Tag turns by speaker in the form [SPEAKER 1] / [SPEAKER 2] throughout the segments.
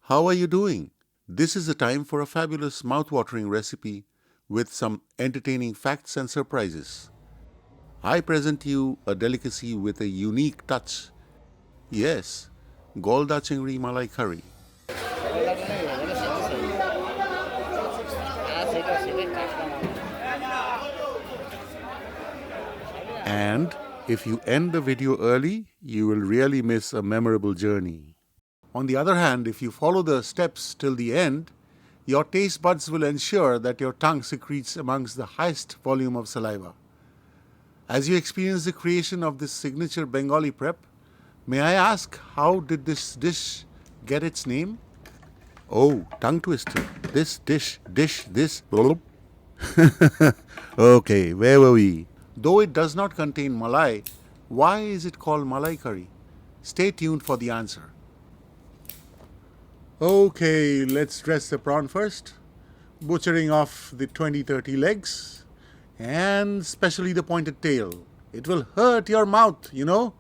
[SPEAKER 1] How are you doing? This is the time for a fabulous mouth-watering recipe with some entertaining facts and surprises. I present to you a delicacy with a unique touch. Yes, Golda Chingri Malai curry. And if you end the video early, you will really miss a memorable journey. On the other hand, if you follow the steps till the end, your taste buds will ensure that your tongue secretes amongst the highest volume of saliva. As you experience the creation of this signature Bengali prep, may I ask, how did this dish get its name? Oh, tongue twister. This this. Okay, where were we? Though it does not contain malai, why is it called malai curry? Stay tuned for the answer. Okay, let's dress the prawn first. Butchering off the 20-30 legs and especially the pointed tail. It will hurt your mouth, you know.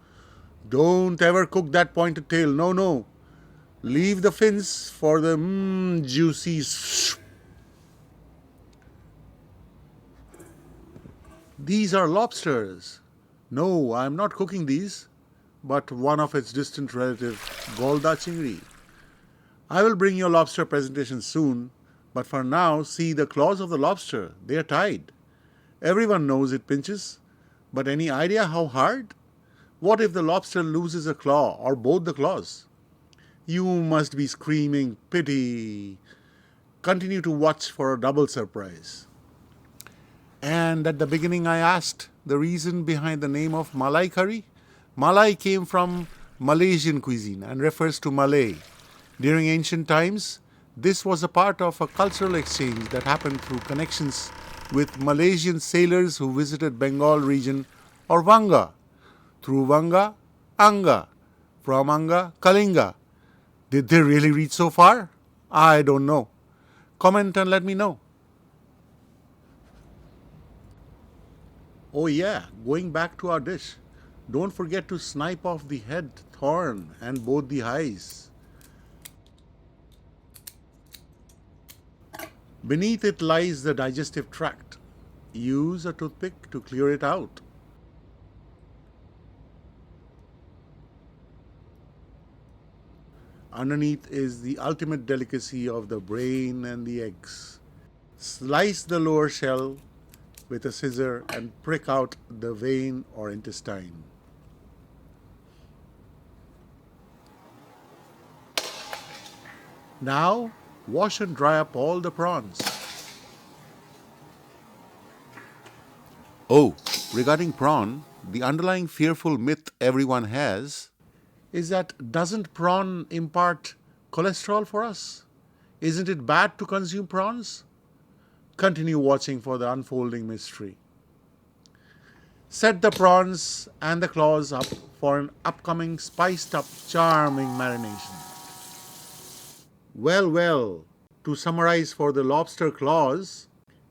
[SPEAKER 1] Don't ever cook that pointed tail. No. Leave the fins for the juicy. These are lobsters. No, I'm not cooking these, but one of its distant relative, Golda Chingri. I will bring your lobster presentation soon, but for now, see the claws of the lobster. They are tied. Everyone knows it pinches, but any idea how hard? What if the lobster loses a claw or both the claws? You must be screaming, pity. Continue to watch for a double surprise. And at the beginning I asked the reason behind the name of Malai curry. Malai came from Malaysian cuisine and refers to Malay. During ancient times, this was a part of a cultural exchange that happened through connections with Malaysian sailors who visited Bengal region or Vanga. Through Vanga, Anga. From Anga, Kalinga. Did they really reach so far? I don't know. Comment and let me know. Oh yeah, going back to our dish. Don't forget to snipe off the head thorn and both the eyes. Beneath it lies the digestive tract. Use a toothpick to clear it out. Underneath is the ultimate delicacy of the brain and the eggs. Slice the lower shell with a scissor and prick out the vein or intestine. Now, wash and dry up all the prawns. Oh, regarding prawn, the underlying fearful myth everyone has is that doesn't prawn impart cholesterol for us? Isn't it bad to consume prawns? Continue watching for the unfolding mystery. Set the prawns and the claws up for an upcoming spiced up charming marination. Well, to summarize for the lobster claws,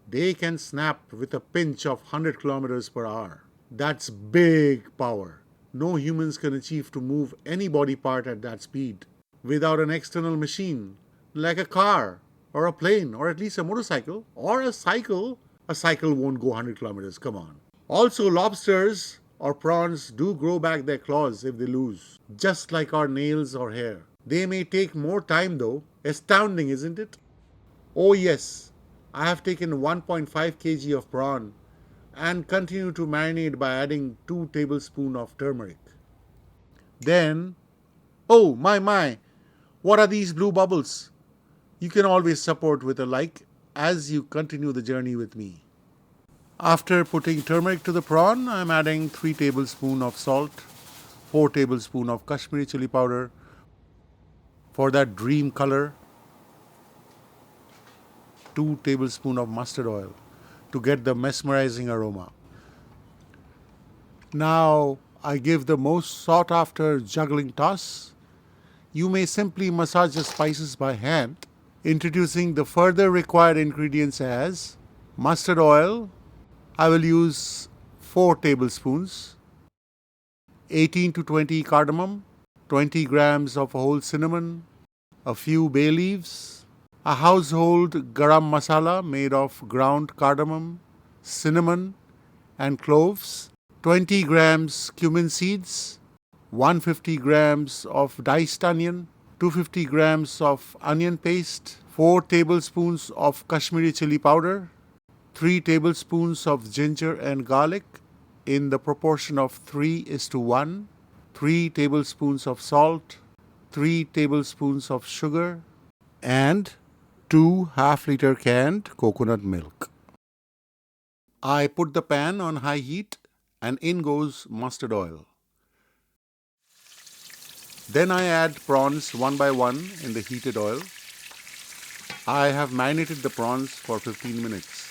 [SPEAKER 1] they can snap with a pinch of 100 kilometers per hour. That's big power. No humans can achieve to move any body part at that speed without an external machine like a car or a plane or at least a motorcycle or a cycle. A cycle won't go 100 kilometers, come on. Also, lobsters or prawns do grow back their claws if they lose, just like our nails or hair. They may take more time though. Astounding, isn't it? Oh yes, I have taken 1.5 kg of prawn and continue to marinate by adding 2 tablespoons of turmeric. Then, oh my, what are these blue bubbles? You can always support with a like as you continue the journey with me. After putting turmeric to the prawn, I am adding 3 tablespoons of salt, 4 tablespoons of Kashmiri chili powder for that dream color, 2 tablespoons of mustard oil to get the mesmerizing aroma. Now I give the most sought after juggling toss. You may simply massage the spices by hand, introducing the further required ingredients as mustard oil. I will use 4 tablespoons, 18 to 20 cardamom, 20 grams of whole cinnamon, a few bay leaves, a household garam masala made of ground cardamom, cinnamon, and cloves, 20 grams cumin seeds, 150 grams of diced onion, 250 grams of onion paste, 4 tablespoons of Kashmiri chili powder, 3 tablespoons of ginger and garlic in the proportion of 3:1, 3 tablespoons of salt, 3 tablespoons of sugar, and 2 half-liter canned coconut milk. I put the pan on high heat and in goes mustard oil. Then I add prawns one by one in the heated oil. I have marinated the prawns for 15 minutes.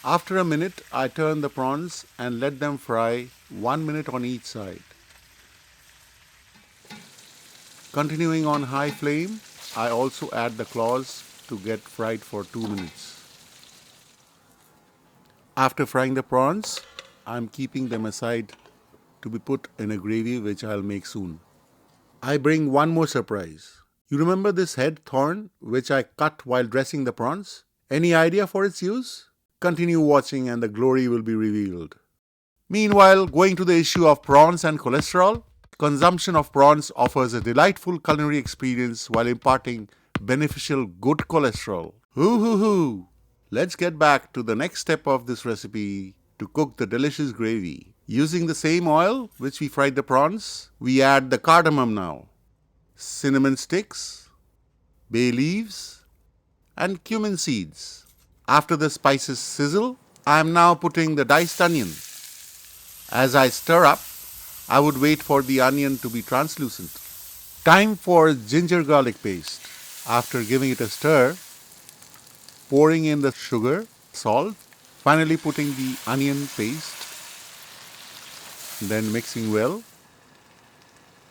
[SPEAKER 1] After a minute, I turn the prawns and let them fry 1 minute on each side. Continuing on high flame, I also add the claws to get fried for 2 minutes. After frying the prawns, I'm keeping them aside to be put in a gravy which I'll make soon. I bring one more surprise. You remember this head thorn which I cut while dressing the prawns? Any idea for its use? Continue watching and the glory will be revealed. Meanwhile, going to the issue of prawns and cholesterol, consumption of prawns offers a delightful culinary experience while imparting beneficial good cholesterol. Hoo hoo hoo! Let's get back to the next step of this recipe to cook the delicious gravy. Using the same oil which we fried the prawns, we add the cardamom now, cinnamon sticks, bay leaves, and cumin seeds. After the spices sizzle, I am now putting the diced onion. As I stir up, I would wait for the onion to be translucent. Time for ginger garlic paste. After giving it a stir, pouring in the sugar, salt, finally putting the onion paste, then mixing well.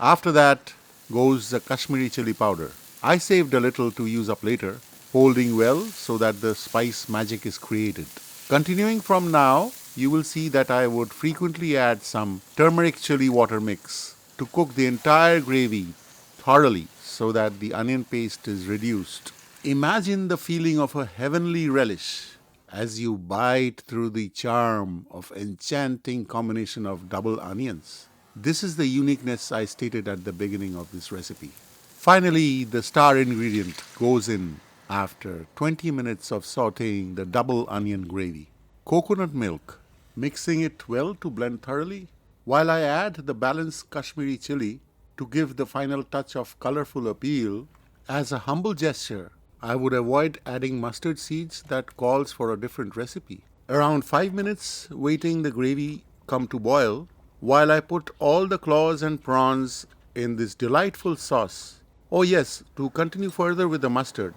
[SPEAKER 1] After that goes the Kashmiri chili powder. I saved a little to use up later, holding well so that the spice magic is created. Continuing from now, you will see that I would frequently add some turmeric chili water mix to cook the entire gravy thoroughly so that the onion paste is reduced. Imagine the feeling of a heavenly relish as you bite through the charm of enchanting combination of double onions. This is the uniqueness I stated at the beginning of this recipe. Finally, the star ingredient goes in after 20 minutes of sautéing the double onion gravy. Coconut milk, mixing it well to blend thoroughly, while I add the balanced Kashmiri chili to give the final touch of colorful appeal. As a humble gesture, I would avoid adding mustard seeds that calls for a different recipe. Around 5 minutes waiting the gravy come to boil while I put all the claws and prawns in this delightful sauce. Oh yes, to continue further with the mustard.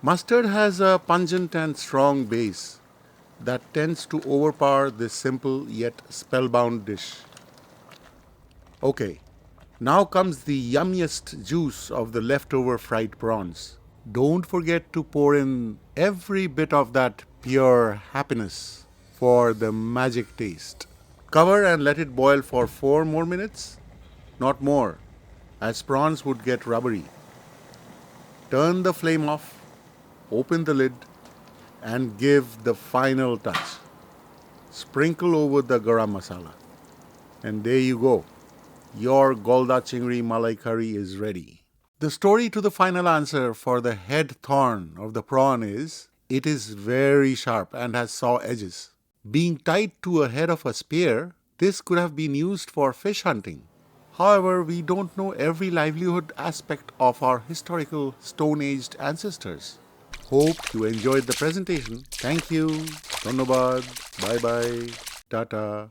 [SPEAKER 1] Mustard has a pungent and strong base that tends to overpower this simple yet spellbound dish. Okay, now comes the yummiest juice of the leftover fried prawns. Don't forget to pour in every bit of that pure happiness for the magic taste. Cover and let it boil for 4 more minutes, not more, as prawns would get rubbery. Turn the flame off, open the lid, and give the final touch. Sprinkle over the garam masala. And there you go. Your Golda Chingri Malai curry is ready. The story to the final answer for the head thorn of the prawn is, it is very sharp and has saw edges. Being tied to a head of a spear, this could have been used for fish hunting. However, we don't know every livelihood aspect of our historical stone-aged ancestors. Hope you enjoyed the presentation. Thank you. Dhanyabad. Bye-bye. Tata.